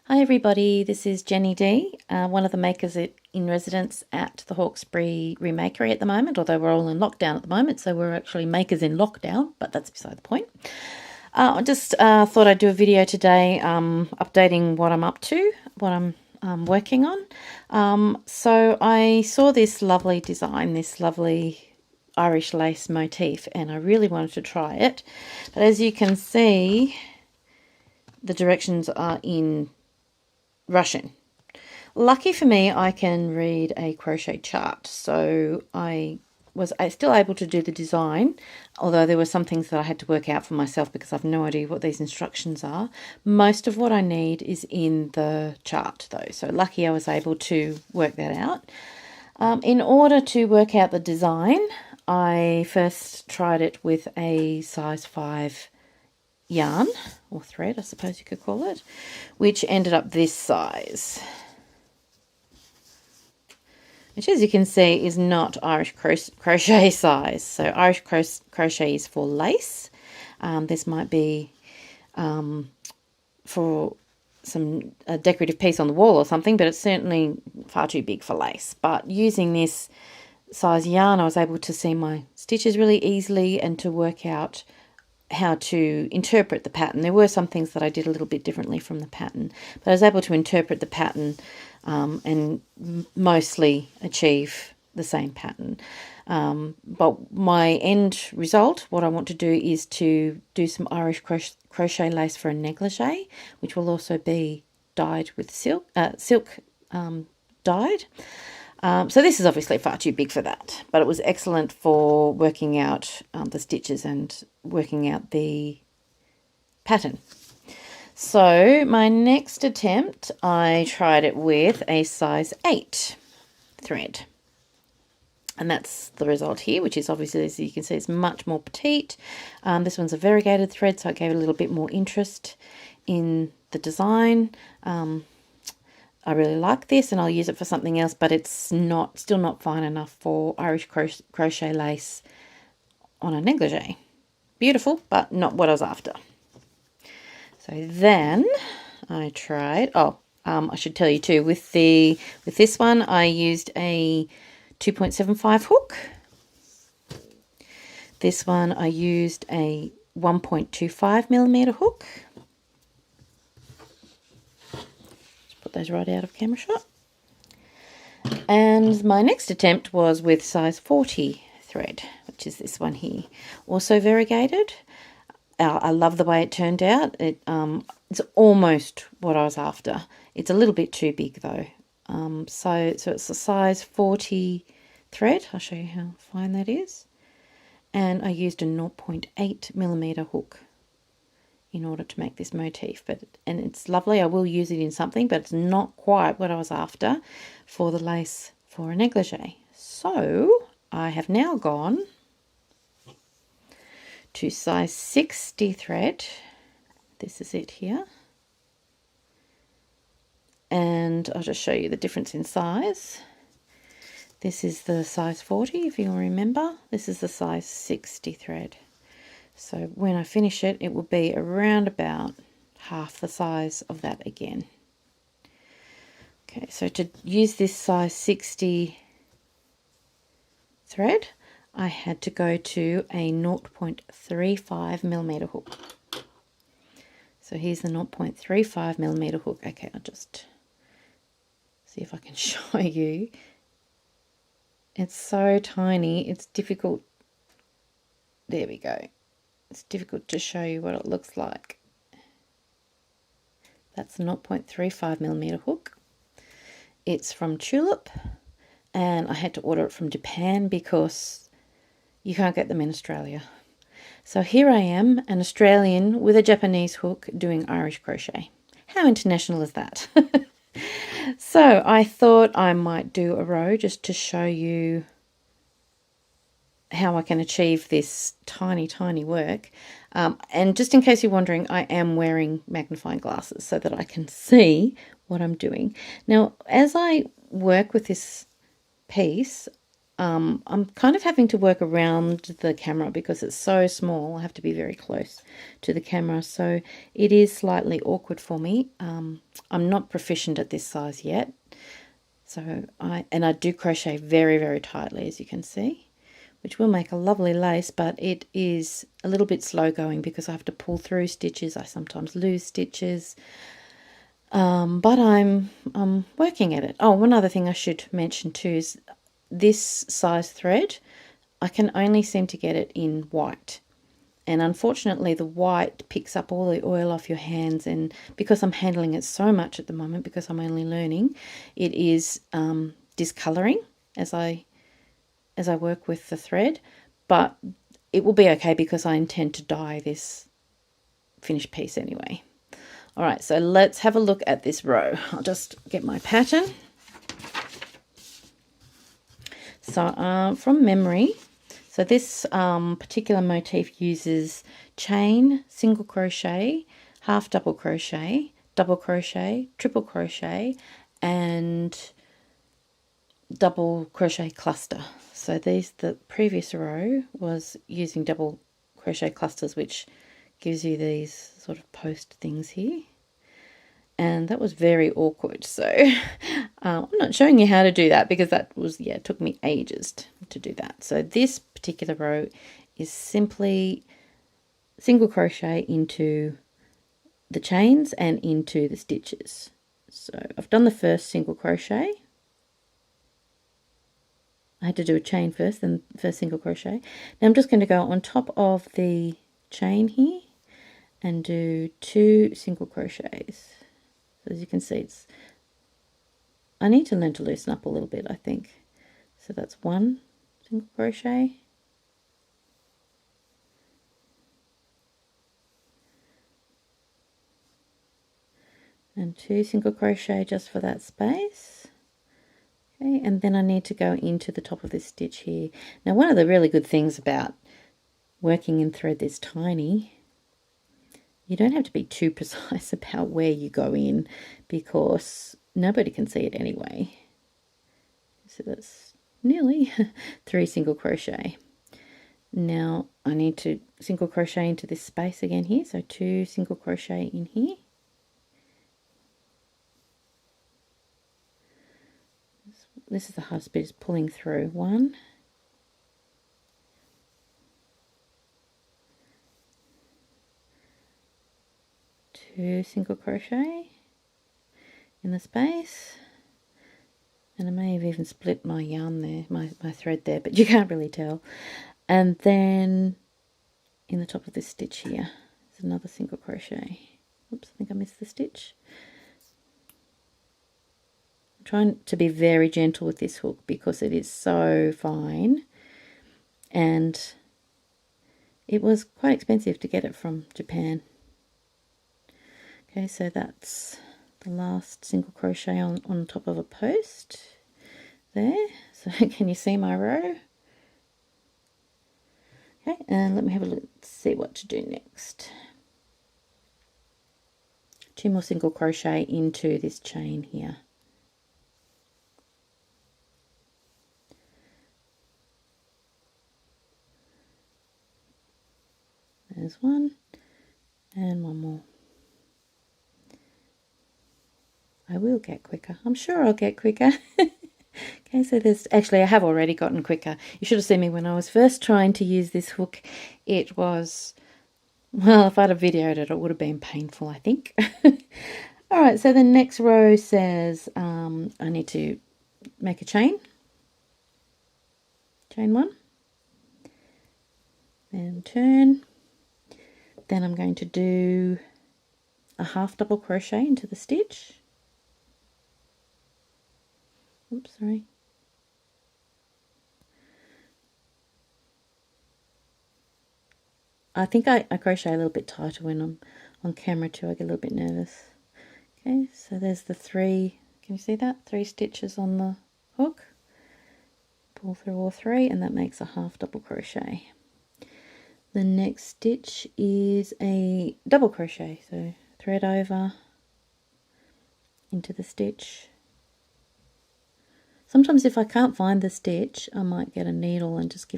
Hi everybody, this is Jenny D, one of the makers in residence at the Hawkesbury Remakery at the moment, although we're all in lockdown at the moment, so we're actually makers in lockdown, but that's beside the point. I just thought I'd do a video today updating what I'm up to, what I'm working on. So I saw this lovely design, this lovely Irish lace motif, and I really wanted to try it. But as you can see, the directions are in Russian. Lucky for me, I can read a crochet chart, so I was still able to do the design, although there were some things that I had to work out for myself because I've no idea what these instructions are. Most of what I need is in the chart though, so lucky I was able to work that out. In order to work out the design, I first tried it with a size 5 yarn, or thread I suppose you could call it, which ended up this size, which as you can see is not Irish crochet size. So Irish crochet is for lace. This might be for some decorative piece on the wall or something, but it's certainly far too big for lace. But using this size yarn, I was able to see my stitches really easily and to work out how to interpret the pattern. There were some things that I did a little bit differently from the pattern, but I was able to interpret the pattern and mostly achieve the same pattern. But my end result, what I want to do is to do some Irish crochet lace for a negligee, which will also be dyed with silk dyed. So this is obviously far too big for that, but it was excellent for working out the stitches and working out the pattern. So my next attempt, I tried it with a size 8 thread. And that's the result here, which is obviously, as you can see, it's much more petite. This one's a variegated thread, so it gave it a little bit more interest in the design. I really like this and I'll use it for something else, but it's still not fine enough for Irish crochet lace on a negligee. Beautiful, but not what I was after. So then I tried, I should tell you too, with this one I used a 2.75 hook. This one I used a 1.25mm hook. Those right out of camera shot. And my next attempt was with size 40 thread, which is this one here, also variegated. I love the way it turned out. It's almost what I was after. It's a little bit too big though. So it's a size 40 thread. I'll show you how fine that is. And I used a 0.8mm hook in order to make this motif, and it's lovely. I will use it in something, but it's not quite what I was after for the lace for a negligee. So I have now gone to size 60 thread. This is it here, and I'll just show you the difference in size. This is the size 40, if you'll remember. This is the size 60 thread. So when I finish it, it will be around about half the size of that again. Okay, so to use this size 60 thread, I had to go to a 0.35mm hook. So here's the 0.35mm hook. Okay, I'll just see if I can show you. It's so tiny, it's difficult. There we go. It's difficult to show you what it looks like. That's the 0.35mm hook. It's from Tulip, and I had to order it from Japan because you can't get them in Australia. So here I am, an Australian with a Japanese hook doing Irish crochet. How international is that? So I thought I might do a row just to show you how I can achieve this tiny work. And just in case you're wondering, I am wearing magnifying glasses so that I can see what I'm doing. Now, as I work with this piece, I'm kind of having to work around the camera because it's so small. I have to be very close to the camera, so it is slightly awkward for me. I'm not proficient at this size yet, so I do crochet very, very tightly, as you can see, which will make a lovely lace, but it is a little bit slow going because I have to pull through stitches. I sometimes lose stitches, but I'm working at it. Oh, one other thing I should mention too is this size thread, I can only seem to get it in white. And unfortunately, the white picks up all the oil off your hands. And because I'm handling it so much at the moment, because I'm only learning, it is discoloring as I work with the thread. But it will be okay because I intend to dye this finished piece anyway. All right, so let's have a look at this row. I'll just get my pattern. So from memory, so this particular motif uses chain, single crochet, half double crochet, triple crochet, and double crochet cluster. So the previous row was using double crochet clusters, which gives you these sort of post things here. And that was very awkward, so I'm not showing you how to do that because that was, yeah, it took me ages to do that. So this particular row is simply single crochet into the chains and into the stitches. So I've done the first single crochet. I had to do a chain first, then first single crochet. Now I'm just going to go on top of the chain here and do 2 single crochets. So as you can see, I need to learn to loosen up a little bit, I think. So that's 1 single crochet. And 2 single crochet just for that space. Okay, and then I need to go into the top of this stitch here. Now, one of the really good things about working in thread this tiny, you don't have to be too precise about where you go in because nobody can see it anyway. So that's nearly 3 single crochet. Now I need to single crochet into this space again here. So 2 single crochet in here. This is the hardest bit, is pulling through. 1, 2 single crochet in the space, and I may have even split my yarn there, my thread there, but you can't really tell. And then in the top of this stitch here is another single crochet. Oops, I think I missed the stitch. I'm trying to be very gentle with this hook because it is so fine, and it was quite expensive to get it from Japan. Okay, so that's the last single crochet on top of a post there. So can you see my row? Okay, and let me have a look, see what to do next. 2 more single crochet into this chain here. There's 1 and 1 more. I will get quicker. I'm sure I'll get quicker. Okay, so there's actually, I have already gotten quicker. You should have seen me when I was first trying to use this hook. It was, well, if I'd have videoed it, it would have been painful, I think. All right, so the next row says I need to make a chain. Chain 1. Then turn. Then I'm going to do a half double crochet into the stitch. Oops, sorry. I think I crochet a little bit tighter when I'm on camera too. I get a little bit nervous. Okay, so there's the 3, can you see that? 3 stitches on the hook. Pull through all 3 and that makes a half double crochet. The next stitch is a double crochet, so thread over into the stitch. Sometimes if I can't find the stitch, I might get a needle and just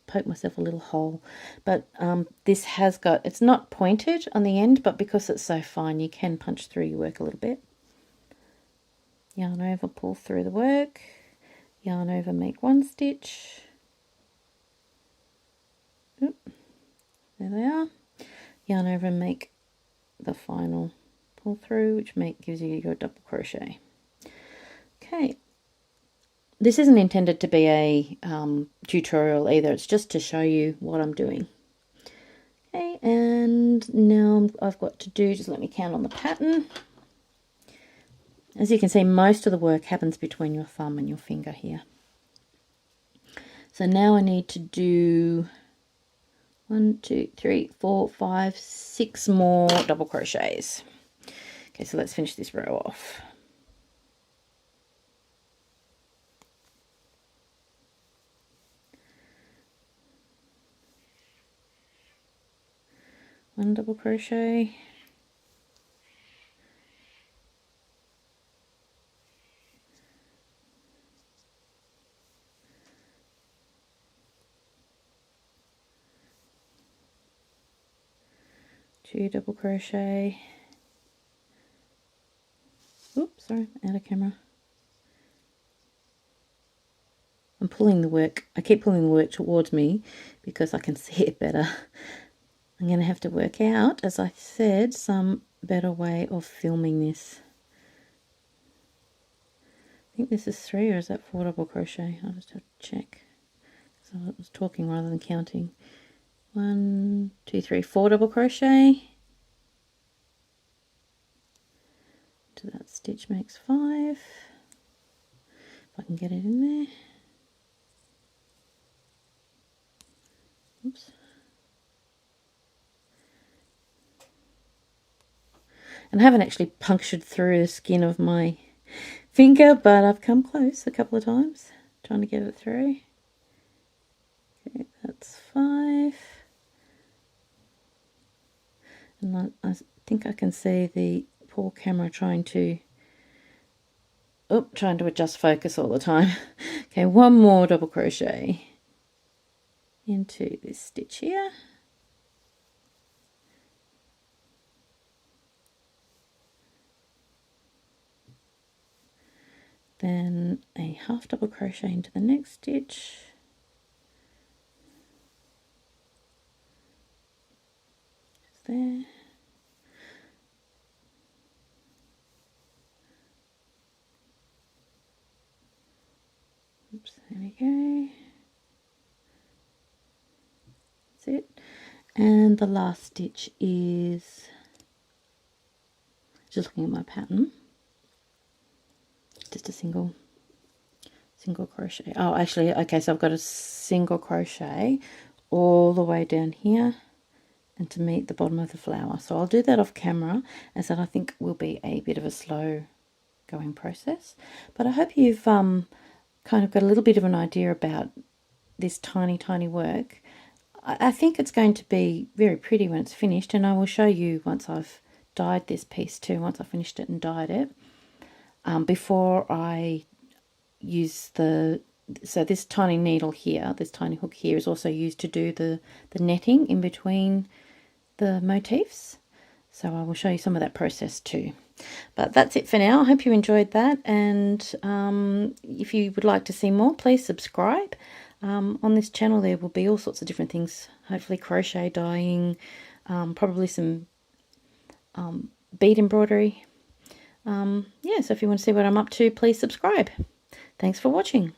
poke myself a little hole. But this has got, it's not pointed on the end, but because it's so fine, you can punch through your work a little bit. Yarn over, pull through the work, yarn over, make one stitch. Oop, there they are. Yarn over and make the final pull through, which gives you your double crochet. Okay, this isn't intended to be a tutorial either, it's just to show you what I'm doing. Okay, and now I've got to do, just let me count on the pattern. As you can see, most of the work happens between your thumb and your finger here. So now I need to do 1, 2, 3, 4, 5, 6 more double crochets. Okay, so let's finish this row off. One double crochet. Two double crochet. Oops, sorry, out of camera. I'm pulling the work, I keep pulling the work towards me because I can see it better. I'm going to have to work out, as I said, some better way of filming this. I think this is 3, or is that 4 double crochet? I'll just have to check. So I was talking rather than counting. 1, 2, 3, 4 double crochet. To that stitch makes 5. If I can get it in there. Oops. And I haven't actually punctured through the skin of my finger, but I've come close a couple of times trying to get it through. Okay, that's 5. And I think I can see the poor camera trying to adjust focus all the time. Okay, one more double crochet into this stitch here. Then a half double crochet into the next stitch. Just there. Oops, there we go. That's it. And the last stitch is, just looking at my pattern, just a single crochet. Oh, actually, okay, so I've got a single crochet all the way down here and to meet the bottom of the flower. So I'll do that off camera, as that I think will be a bit of a slow going process. But I hope you've kind of got a little bit of an idea about this tiny work. I think it's going to be very pretty when it's finished, and I will show you once I've dyed this piece too, once I've finished it and dyed it. Before I use so this tiny needle here, this tiny hook here, is also used to do the netting in between the motifs. So I will show you some of that process too. But that's it for now. I hope you enjoyed that, and if you would like to see more, please subscribe. On this channel there will be all sorts of different things, hopefully crochet, dyeing, probably some bead embroidery. Yeah, so if you want to see what I'm up to, please subscribe. Thanks for watching.